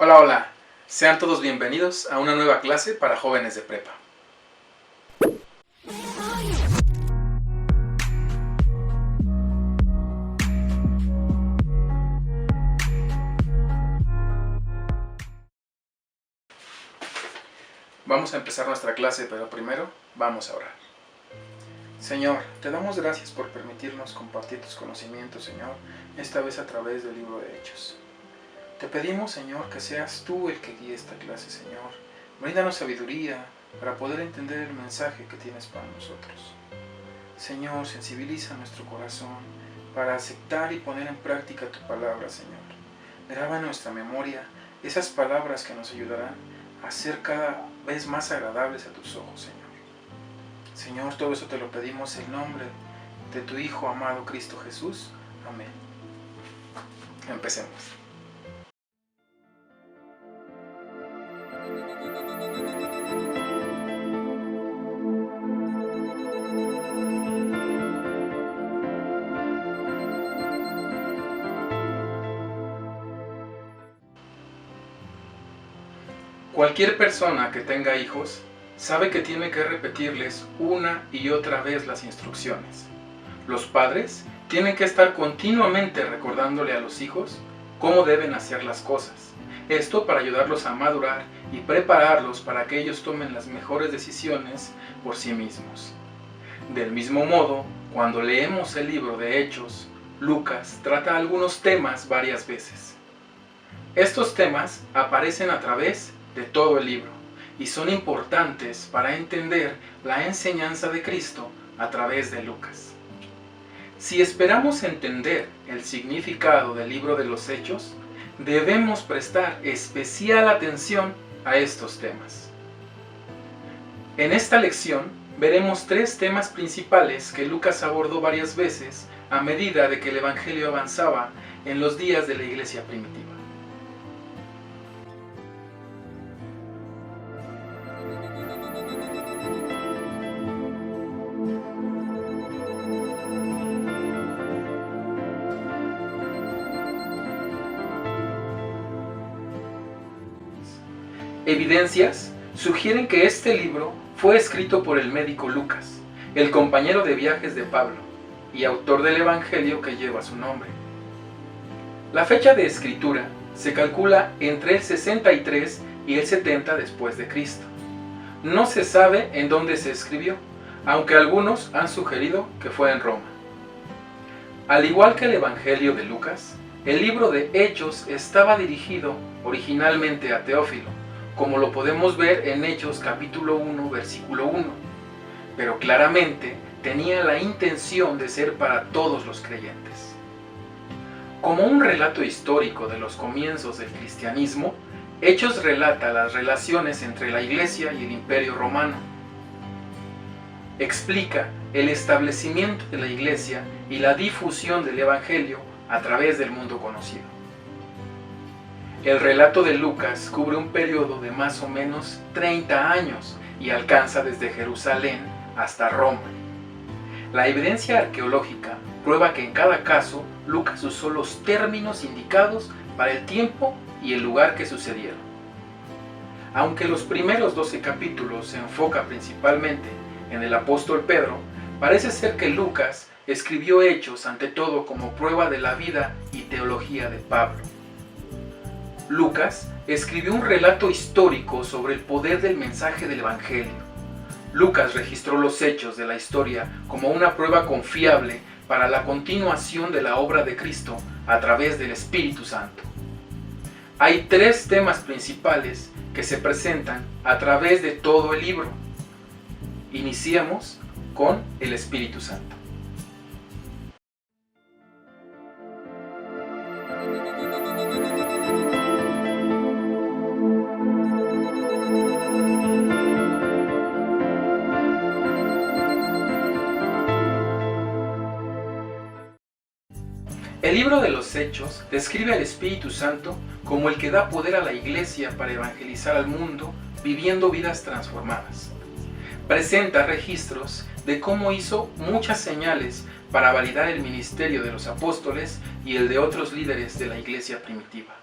Hola, hola. Sean todos bienvenidos a una nueva clase para jóvenes de prepa. Vamos a empezar nuestra clase, pero primero vamos a orar. Señor, te damos gracias por permitirnos compartir tus conocimientos, Señor, esta vez a través del libro de Hechos. Te pedimos, Señor, que seas tú el que guíe esta clase, Señor. Bríndanos sabiduría para poder entender el mensaje que tienes para nosotros. Señor, sensibiliza nuestro corazón para aceptar y poner en práctica tu palabra, Señor. Graba en nuestra memoria esas palabras que nos ayudarán a ser cada vez más agradables a tus ojos, Señor. Señor, todo eso te lo pedimos en nombre de tu Hijo amado Cristo Jesús. Amén. Empecemos. Cualquier persona que tenga hijos sabe que tiene que repetirles una y otra vez las instrucciones. Los padres tienen que estar continuamente recordándole a los hijos cómo deben hacer las cosas. Esto para ayudarlos a madurar y prepararlos para que ellos tomen las mejores decisiones por sí mismos. Del mismo modo, cuando leemos el libro de Hechos, Lucas trata algunos temas varias veces. Estos temas aparecen a través de todo el libro y son importantes para entender la enseñanza de Cristo a través de Lucas. Si esperamos entender el significado del libro de los Hechos, debemos prestar especial atención a estos temas. En esta lección veremos tres temas principales que Lucas abordó varias veces a medida de que el Evangelio avanzaba en los días de la iglesia primitiva. Evidencias sugieren que este libro fue escrito por el médico Lucas, el compañero de viajes de Pablo y autor del Evangelio que lleva su nombre. La fecha de escritura se calcula entre el 63 y el 70 después de Cristo. No se sabe en dónde se escribió, aunque algunos han sugerido que fue en Roma. Al igual que el Evangelio de Lucas, el libro de Hechos estaba dirigido originalmente a Teófilo, como lo podemos ver en Hechos capítulo 1, versículo 1, pero claramente tenía la intención de ser para todos los creyentes. Como un relato histórico de los comienzos del cristianismo, Hechos relata las relaciones entre la Iglesia y el Imperio Romano. Explica el establecimiento de la Iglesia y la difusión del Evangelio a través del mundo conocido. El relato de Lucas cubre un periodo de más o menos 30 años y alcanza desde Jerusalén hasta Roma. La evidencia arqueológica prueba que en cada caso Lucas usó los términos indicados para el tiempo y el lugar que sucedieron. Aunque los primeros 12 capítulos se enfocan principalmente en el apóstol Pedro, parece ser que Lucas escribió Hechos ante todo como prueba de la vida y teología de Pablo. Lucas escribió un relato histórico sobre el poder del mensaje del Evangelio. Lucas registró los hechos de la historia como una prueba confiable para la continuación de la obra de Cristo a través del Espíritu Santo. Hay tres temas principales que se presentan a través de todo el libro. Iniciamos con el Espíritu Santo. El libro de los Hechos describe al Espíritu Santo como el que da poder a la Iglesia para evangelizar al mundo viviendo vidas transformadas. Presenta registros de cómo hizo muchas señales para validar el ministerio de los apóstoles y el de otros líderes de la iglesia primitiva.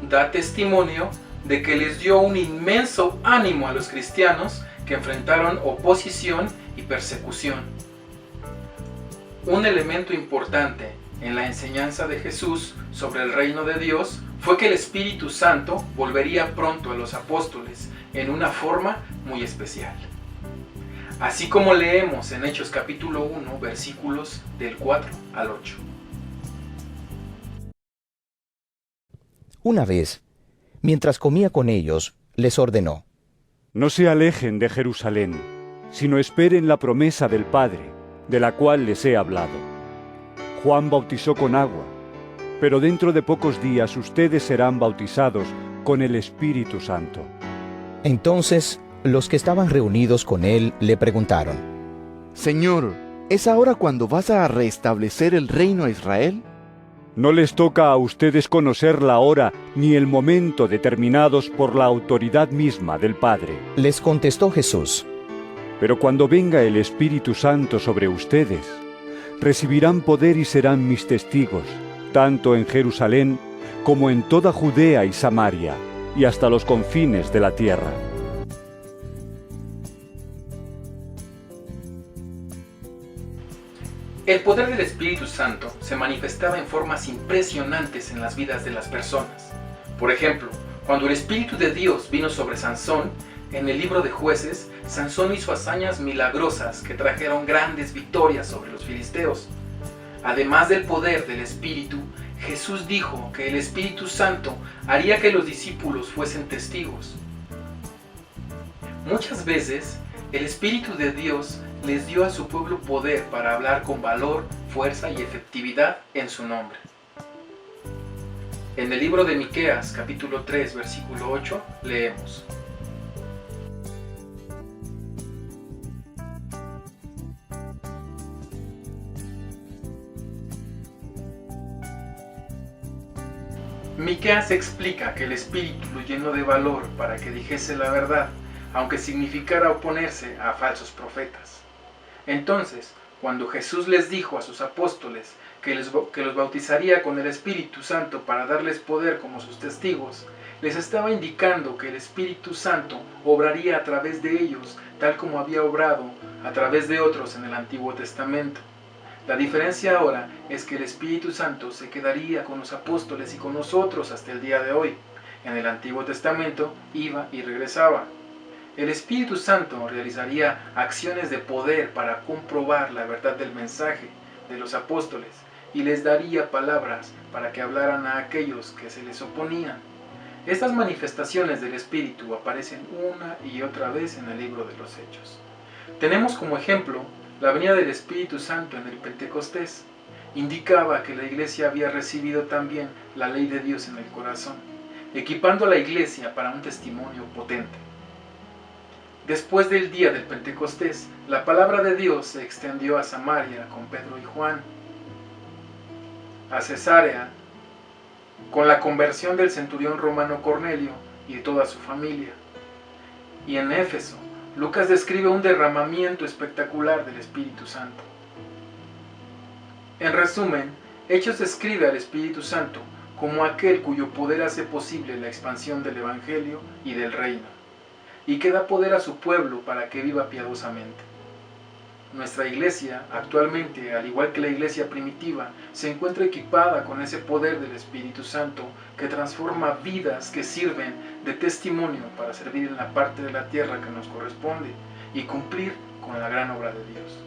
da testimonio de que les dio un inmenso ánimo a los cristianos que enfrentaron oposición y persecución. Un elemento importante en la enseñanza de Jesús sobre el reino de Dios fue que el Espíritu Santo volvería pronto a los apóstoles en una forma muy especial. Así como leemos en Hechos capítulo 1, versículos del 4 al 8. Una vez, mientras comía con ellos, les ordenó: No se alejen de Jerusalén, sino esperen la promesa del Padre, de la cual les he hablado. Juan bautizó con agua, pero dentro de pocos días ustedes serán bautizados con el Espíritu Santo. Entonces, los que estaban reunidos con él le preguntaron: Señor, ¿es ahora cuando vas a restablecer el reino a Israel? No les toca a ustedes conocer la hora ni el momento determinados por la autoridad misma del Padre. Les contestó Jesús: Pero cuando venga el Espíritu Santo sobre ustedes, recibirán poder y serán mis testigos, tanto en Jerusalén como en toda Judea y Samaria, y hasta los confines de la tierra. El poder del Espíritu Santo se manifestaba en formas impresionantes en las vidas de las personas. Por ejemplo, cuando el Espíritu de Dios vino sobre Sansón, en el libro de Jueces, Sansón hizo hazañas milagrosas que trajeron grandes victorias sobre los filisteos. Además del poder del Espíritu, Jesús dijo que el Espíritu Santo haría que los discípulos fuesen testigos. Muchas veces, el Espíritu de Dios les dio a su pueblo poder para hablar con valor, fuerza y efectividad en su nombre. En el libro de Miqueas, capítulo 3, versículo 8, leemos: Miqueas explica que el Espíritu lo llenó de valor para que dijese la verdad, aunque significara oponerse a falsos profetas. Entonces, cuando Jesús les dijo a sus apóstoles que los bautizaría con el Espíritu Santo para darles poder como sus testigos, les estaba indicando que el Espíritu Santo obraría a través de ellos, tal como había obrado a través de otros en el Antiguo Testamento. La diferencia ahora es que el Espíritu Santo se quedaría con los apóstoles y con nosotros hasta el día de hoy. En el Antiguo Testamento iba y regresaba. El Espíritu Santo realizaría acciones de poder para comprobar la verdad del mensaje de los apóstoles y les daría palabras para que hablaran a aquellos que se les oponían. Estas manifestaciones del Espíritu aparecen una y otra vez en el libro de los Hechos. Tenemos como ejemplo la venida del Espíritu Santo en el Pentecostés. Indicaba que la iglesia había recibido también la ley de Dios en el corazón, equipando a la iglesia para un testimonio potente. Después del día del Pentecostés, la palabra de Dios se extendió a Samaria con Pedro y Juan, a Cesarea con la conversión del centurión romano Cornelio y de toda su familia, y en Éfeso, Lucas describe un derramamiento espectacular del Espíritu Santo. En resumen, Hechos describe al Espíritu Santo como aquel cuyo poder hace posible la expansión del Evangelio y del reino, y que da poder a su pueblo para que viva piadosamente. Nuestra iglesia, actualmente, al igual que la iglesia primitiva, se encuentra equipada con ese poder del Espíritu Santo que transforma vidas que sirven de testimonio para servir en la parte de la tierra que nos corresponde y cumplir con la gran obra de Dios.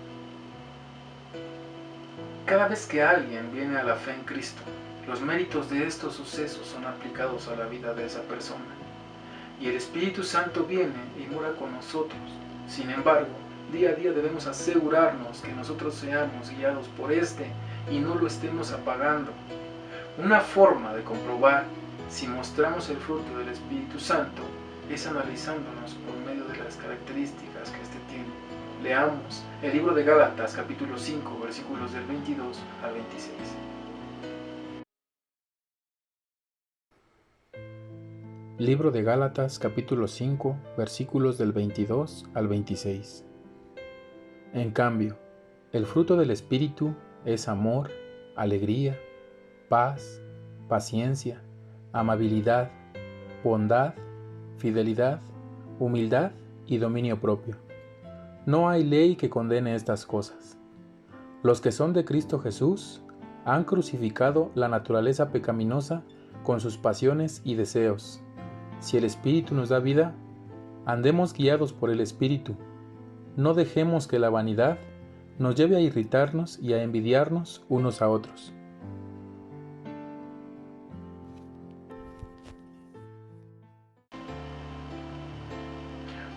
Cada vez que alguien viene a la fe en Cristo, los méritos de estos sucesos son aplicados a la vida de esa persona, y el Espíritu Santo viene y mora con nosotros. Sin embargo, día a día debemos asegurarnos que nosotros seamos guiados por este y no lo estemos apagando. Una forma de comprobar si mostramos el fruto del Espíritu Santo es analizándonos por medio de las características que este tiene. Leamos el libro de Gálatas capítulo 5 versículos del 22 al 26. Libro de Gálatas capítulo 5 versículos del 22 al 26. En cambio, el fruto del Espíritu es amor, alegría, paz, paciencia, amabilidad, bondad, fidelidad, humildad y dominio propio. No hay ley que condene estas cosas. Los que son de Cristo Jesús han crucificado la naturaleza pecaminosa con sus pasiones y deseos. Si el Espíritu nos da vida, andemos guiados por el Espíritu. No dejemos que la vanidad nos lleve a irritarnos y a envidiarnos unos a otros.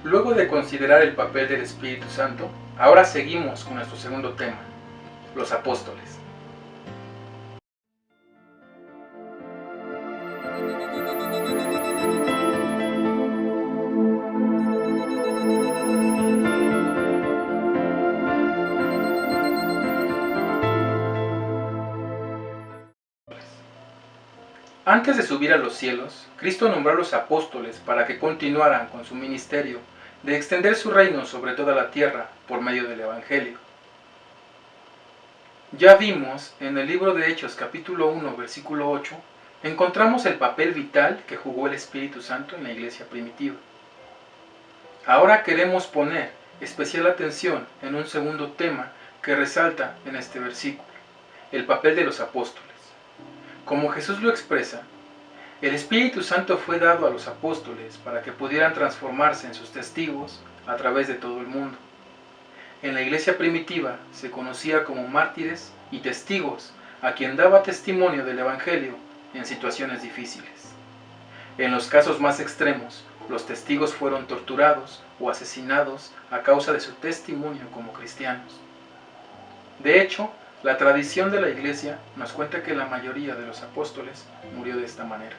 Luego de considerar el papel del Espíritu Santo, ahora seguimos con nuestro segundo tema, los apóstoles. Antes de subir a los cielos, Cristo nombró a los apóstoles para que continuaran con su ministerio de extender su reino sobre toda la tierra por medio del Evangelio. Ya vimos en el libro de Hechos capítulo 1 versículo 8, encontramos el papel vital que jugó el Espíritu Santo en la iglesia primitiva. Ahora queremos poner especial atención en un segundo tema que resalta en este versículo, el papel de los apóstoles. Como Jesús lo expresa, el Espíritu Santo fue dado a los apóstoles para que pudieran transformarse en sus testigos a través de todo el mundo. En la iglesia primitiva se conocía como mártires y testigos a quien daba testimonio del Evangelio en situaciones difíciles. En los casos más extremos, los testigos fueron torturados o asesinados a causa de su testimonio como cristianos. De hecho, la tradición de la iglesia nos cuenta que la mayoría de los apóstoles murió de esta manera.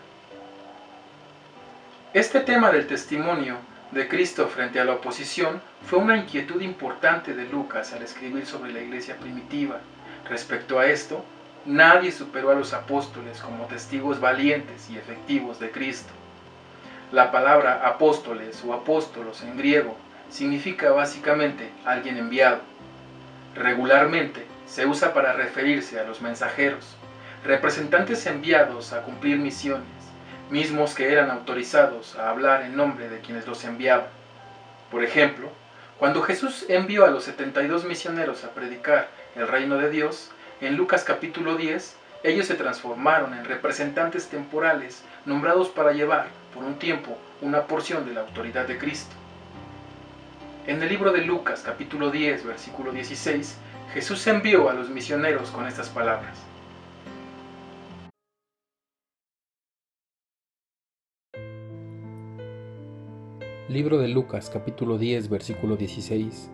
Este tema del testimonio de Cristo frente a la oposición fue una inquietud importante de Lucas al escribir sobre la iglesia primitiva. Respecto a esto, nadie superó a los apóstoles como testigos valientes y efectivos de Cristo. La palabra apóstoles o apóstolos en griego significa básicamente alguien enviado. Regularmente se usa para referirse a los mensajeros, representantes enviados a cumplir misiones, mismos que eran autorizados a hablar en nombre de quienes los enviaban. Por ejemplo, cuando Jesús envió a los 72 misioneros a predicar el reino de Dios, en Lucas capítulo 10, ellos se transformaron en representantes temporales nombrados para llevar, por un tiempo, una porción de la autoridad de Cristo. En el libro de Lucas capítulo 10, versículo 16, Jesús envió a los misioneros con estas palabras. Libro de Lucas capítulo 10, versículo 16.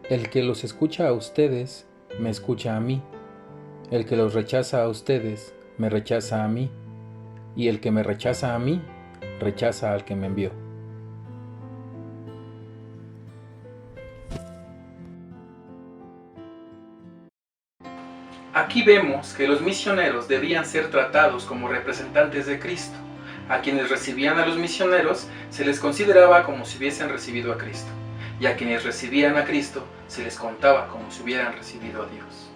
El que los escucha a ustedes, me escucha a mí. El que los rechaza a ustedes, me rechaza a mí. Y el que me rechaza a mí, rechaza al que me envió. Aquí vemos que los misioneros debían ser tratados como representantes de Cristo. A quienes recibían a los misioneros se les consideraba como si hubiesen recibido a Cristo, y a quienes recibían a Cristo se les contaba como si hubieran recibido a Dios.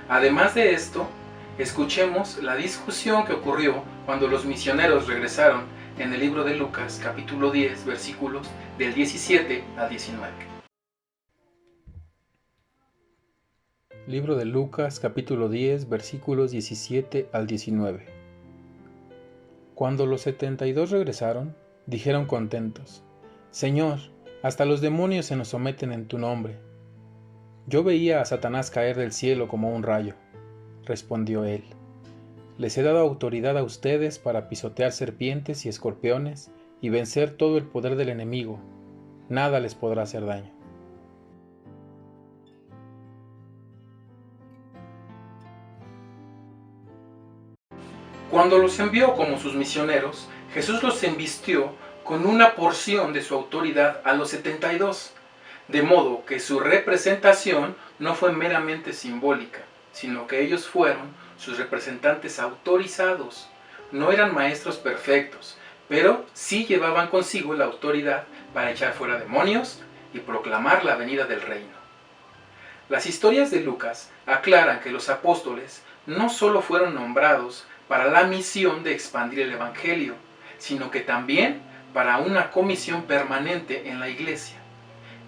Además de esto, escuchemos la discusión que ocurrió cuando los misioneros regresaron en el libro de Lucas, capítulo 10, versículos del 17 al 19. Libro de Lucas, capítulo 10, versículos 17 al 19. Cuando los 72 regresaron, dijeron contentos: Señor, hasta los demonios se nos someten en tu nombre. Yo veía a Satanás caer del cielo como un rayo. Respondió él: Les he dado autoridad a ustedes para pisotear serpientes y escorpiones y vencer todo el poder del enemigo. Nada les podrá hacer daño. Cuando los envió como sus misioneros, Jesús los embistió con una porción de su autoridad a los 72, de modo que su representación no fue meramente simbólica, sino que ellos fueron sus representantes autorizados. No eran maestros perfectos, pero sí llevaban consigo la autoridad para echar fuera demonios y proclamar la venida del reino. Las historias de Lucas aclaran que los apóstoles no solo fueron nombrados para la misión de expandir el Evangelio, sino que también para una comisión permanente en la iglesia.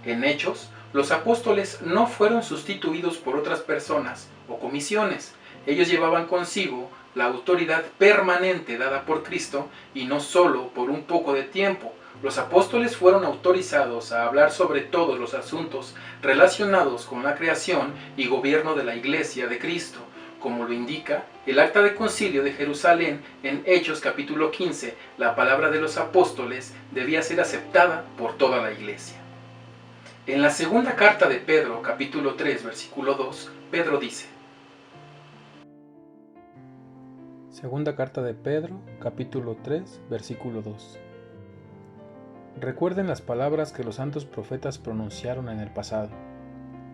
En Hechos, los apóstoles no fueron sustituidos por otras personas o comisiones. Ellos llevaban consigo la autoridad permanente dada por Cristo y no solo por un poco de tiempo. Los apóstoles fueron autorizados a hablar sobre todos los asuntos relacionados con la creación y gobierno de la Iglesia de Cristo, como lo indica el Acta de Concilio de Jerusalén en Hechos capítulo 15. La palabra de los apóstoles debía ser aceptada por toda la Iglesia. En la segunda carta de Pedro, capítulo 3, versículo 2, Pedro dice: Segunda carta de Pedro, capítulo 3, versículo 2. Recuerden las palabras que los santos profetas pronunciaron en el pasado,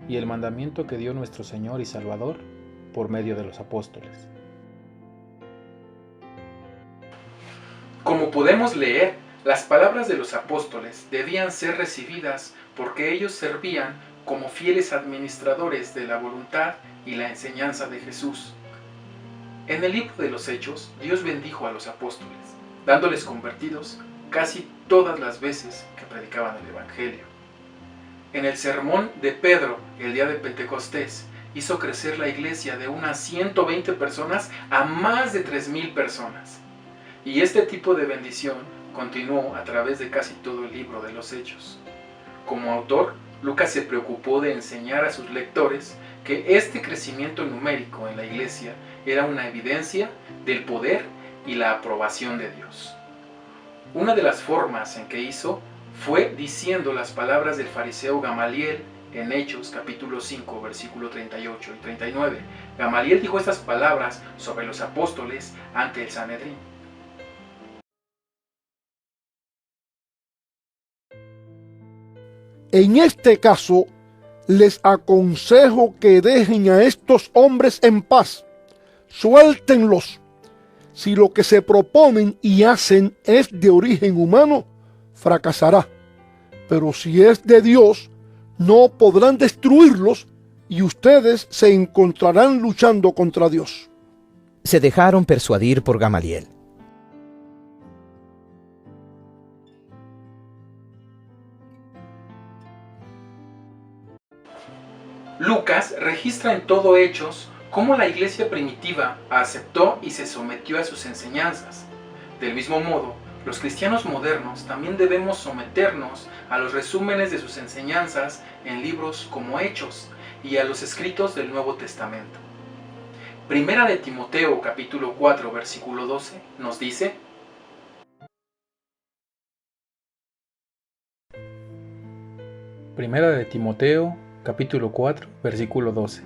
y el mandamiento que dio nuestro Señor y Salvador por medio de los apóstoles. Como podemos leer, las palabras de los apóstoles debían ser recibidas porque ellos servían como fieles administradores de la voluntad y la enseñanza de Jesús. En el libro de los Hechos, Dios bendijo a los apóstoles, dándoles convertidos casi todas las veces que predicaban el Evangelio. En el sermón de Pedro, el día de Pentecostés, hizo crecer la iglesia de unas 120 personas a más de 3,000 personas. Y este tipo de bendición continuó a través de casi todo el libro de los Hechos. Como autor, Lucas se preocupó de enseñar a sus lectores que este crecimiento numérico en la iglesia era una evidencia del poder y la aprobación de Dios. Una de las formas en que hizo fue diciendo las palabras del fariseo Gamaliel en Hechos capítulo 5, versículo 38 y 39. Gamaliel dijo estas palabras sobre los apóstoles ante el Sanedrín. En este caso, les aconsejo que dejen a estos hombres en paz, suéltenlos. Si lo que se proponen y hacen es de origen humano, fracasará. Pero si es de Dios, no podrán destruirlos y ustedes se encontrarán luchando contra Dios. Se dejaron persuadir por Gamaliel. Lucas registra en todo Hechos cómo la iglesia primitiva aceptó y se sometió a sus enseñanzas. Del mismo modo, los cristianos modernos también debemos someternos a los resúmenes de sus enseñanzas en libros como Hechos y a los escritos del Nuevo Testamento. Primera de Timoteo capítulo 4 versículo 12 nos dice: Primera de Timoteo capítulo 4 versículo 12.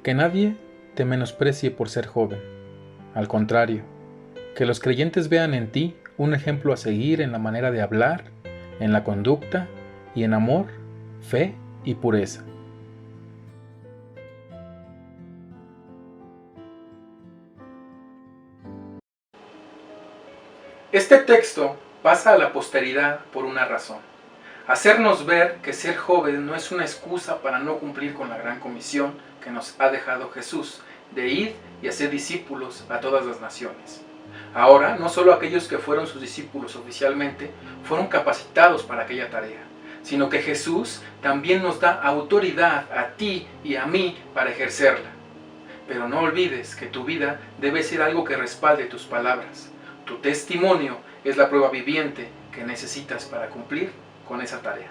Que nadie te menosprecie por ser joven. Al contrario, que los creyentes vean en ti un ejemplo a seguir en la manera de hablar, en la conducta y en amor, fe y pureza. Este texto pasa a la posteridad por una razón: hacernos ver que ser joven no es una excusa para no cumplir con la gran comisión que nos ha dejado Jesús, de ir y hacer discípulos a todas las naciones. Ahora, no solo aquellos que fueron sus discípulos oficialmente fueron capacitados para aquella tarea, sino que Jesús también nos da autoridad a ti y a mí para ejercerla. Pero no olvides que tu vida debe ser algo que respalde tus palabras. Tu testimonio es la prueba viviente que necesitas para cumplir con esa tarea.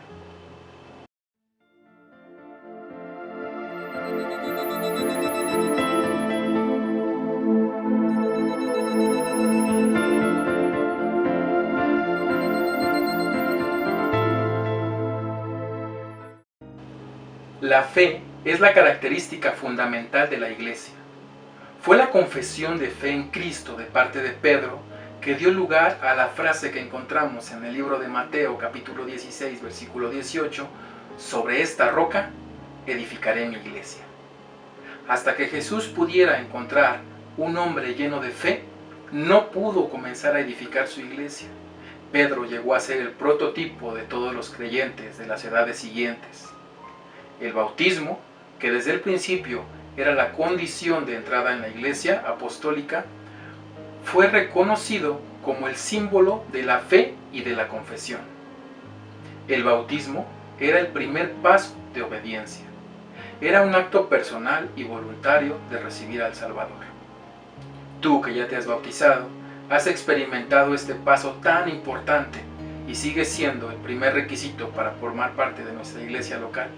La fe es la característica fundamental de la Iglesia. Fue la confesión de fe en Cristo de parte de Pedro que dio lugar a la frase que encontramos en el libro de Mateo capítulo 16 versículo 18: sobre esta roca edificaré mi iglesia. Hasta que Jesús pudiera encontrar un hombre lleno de fe, no pudo comenzar a edificar su iglesia. Pedro llegó a ser el prototipo de todos los creyentes de las edades siguientes. El bautismo, que desde el principio era la condición de entrada en la iglesia apostólica, fue reconocido como el símbolo de la fe y de la confesión. El bautismo era el primer paso de obediencia. Era un acto personal y voluntario de recibir al Salvador. Tú que ya te has bautizado, has experimentado este paso tan importante y sigue siendo el primer requisito para formar parte de nuestra iglesia local,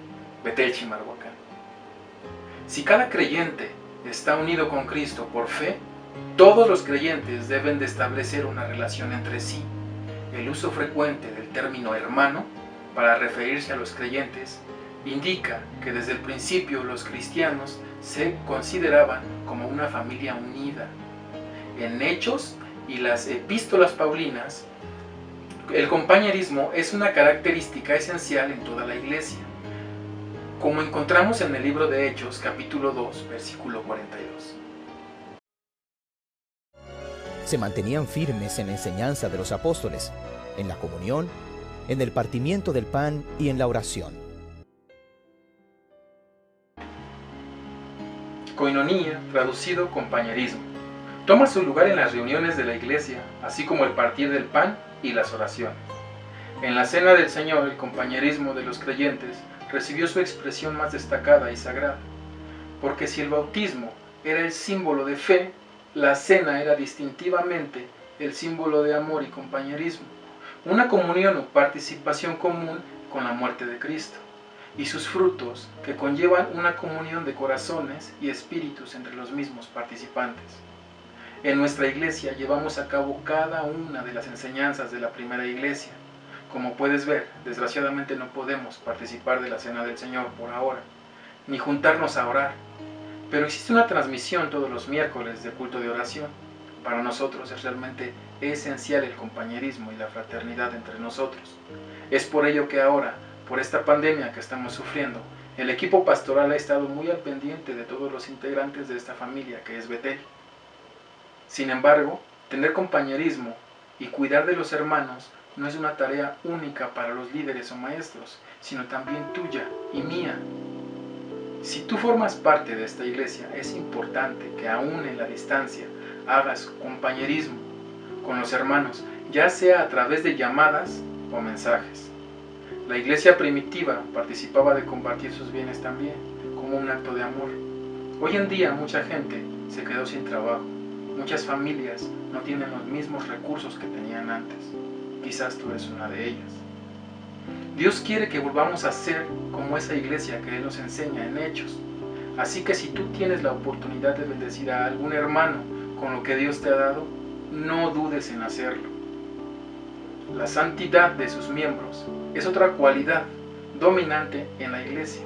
Betel Chimalhuacán. Si cada creyente está unido con Cristo por fe, todos los creyentes deben de establecer una relación entre sí. El uso frecuente del término hermano para referirse a los creyentes indica que desde el principio los cristianos se consideraban como una familia unida. En Hechos y las epístolas paulinas, el compañerismo es una característica esencial en toda la iglesia, como encontramos en el libro de Hechos, capítulo 2, versículo 42. Se mantenían firmes en la enseñanza de los apóstoles, en la comunión, en el partimiento del pan y en la oración. Koinonía, traducido compañerismo, toma su lugar en las reuniones de la iglesia, así como el partir del pan y las oraciones. En la cena del Señor, el compañerismo de los creyentes recibió su expresión más destacada y sagrada, porque si el bautismo era el símbolo de fe, la cena era distintivamente el símbolo de amor y compañerismo, una comunión o participación común con la muerte de Cristo, y sus frutos que conllevan una comunión de corazones y espíritus entre los mismos participantes. En nuestra iglesia llevamos a cabo cada una de las enseñanzas de la primera iglesia. Como puedes ver, desgraciadamente no podemos participar de la Cena del Señor por ahora, ni juntarnos a orar, pero existe una transmisión todos los miércoles de culto de oración. Para nosotros es realmente esencial el compañerismo y la fraternidad entre nosotros. Es por ello que ahora, por esta pandemia que estamos sufriendo, el equipo pastoral ha estado muy al pendiente de todos los integrantes de esta familia que es Betel. Sin embargo, tener compañerismo y cuidar de los hermanos no es una tarea única para los líderes o maestros, sino también tuya y mía. Si tú formas parte de esta iglesia, es importante que aún en la distancia hagas compañerismo con los hermanos, ya sea a través de llamadas o mensajes. La iglesia primitiva participaba de compartir sus bienes también, como un acto de amor. Hoy en día mucha gente se quedó sin trabajo. Muchas familias no tienen los mismos recursos que tenían antes. Quizás tú eres una de ellas. Dios quiere que volvamos a ser como esa iglesia que Él nos enseña en Hechos. Así que si tú tienes la oportunidad de bendecir a algún hermano con lo que Dios te ha dado, no dudes en hacerlo. La santidad de sus miembros es otra cualidad dominante en la iglesia.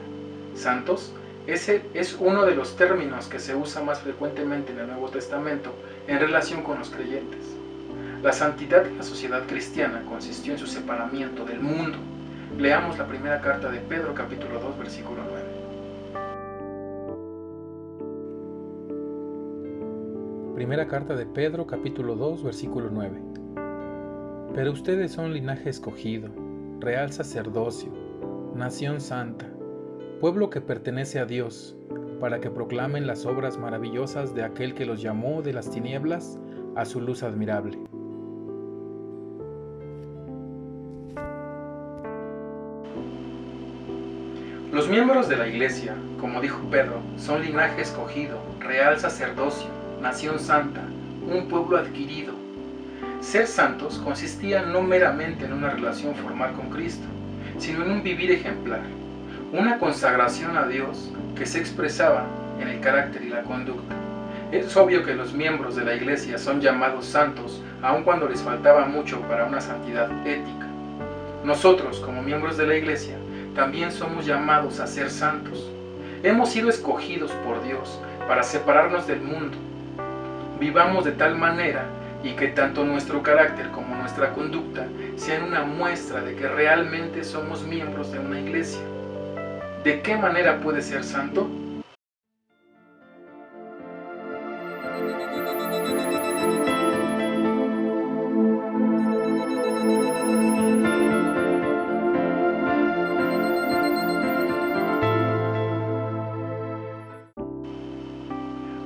Santos, ese es uno de los términos que se usa más frecuentemente en el Nuevo Testamento en relación con los creyentes. La santidad de la sociedad cristiana consistió en su separamiento del mundo. Leamos la primera carta de Pedro, capítulo 2, versículo 9. Primera carta de Pedro, capítulo 2, versículo 9. Pero ustedes son linaje escogido, real sacerdocio, nación santa, pueblo que pertenece a Dios, para que proclamen las obras maravillosas de aquel que los llamó de las tinieblas a su luz admirable. Los miembros de la iglesia, como dijo Pedro, son linaje escogido, real sacerdocio, nación santa, un pueblo adquirido. Ser santos consistía no meramente en una relación formal con Cristo, sino en un vivir ejemplar, una consagración a Dios que se expresaba en el carácter y la conducta. Es obvio que los miembros de la iglesia son llamados santos, aun cuando les faltaba mucho para una santidad ética. Nosotros, como miembros de la iglesia, también somos llamados a ser santos. Hemos sido escogidos por Dios para separarnos del mundo. Vivamos de tal manera y que tanto nuestro carácter como nuestra conducta sean una muestra de que realmente somos miembros de una iglesia. ¿De qué manera puedes ser santo?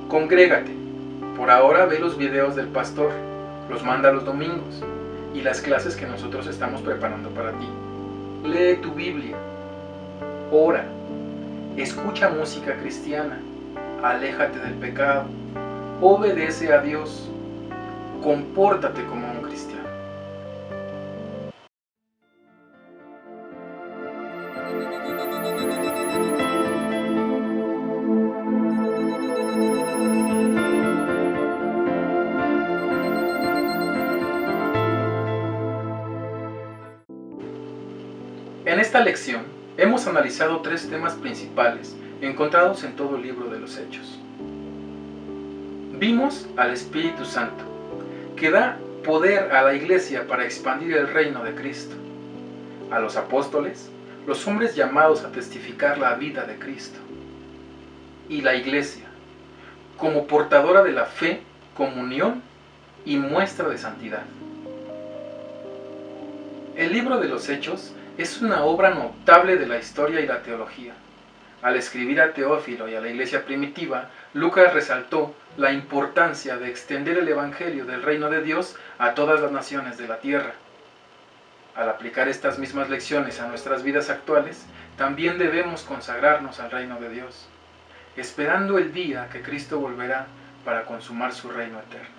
Congrégate. Por ahora ve los videos del pastor, los manda los domingos y las clases que nosotros estamos preparando para ti. Lee tu Biblia, ora, escucha música cristiana, aléjate del pecado, obedece a Dios, compórtate como un cristiano. En esta lección hemos analizado 3 temas principales encontrados en todo el libro de los Hechos. Vimos al Espíritu Santo, que da poder a la iglesia para expandir el reino de Cristo. A los apóstoles, los hombres llamados a testificar la vida de Cristo. Y la iglesia, como portadora de la fe, comunión y muestra de santidad. El libro de los Hechos es una obra notable de la historia y la teología. Al escribir a Teófilo y a la iglesia primitiva, Lucas resaltó la importancia de extender el evangelio del reino de Dios a todas las naciones de la tierra. Al aplicar estas mismas lecciones a nuestras vidas actuales, también debemos consagrarnos al reino de Dios, esperando el día que Cristo volverá para consumar su reino eterno.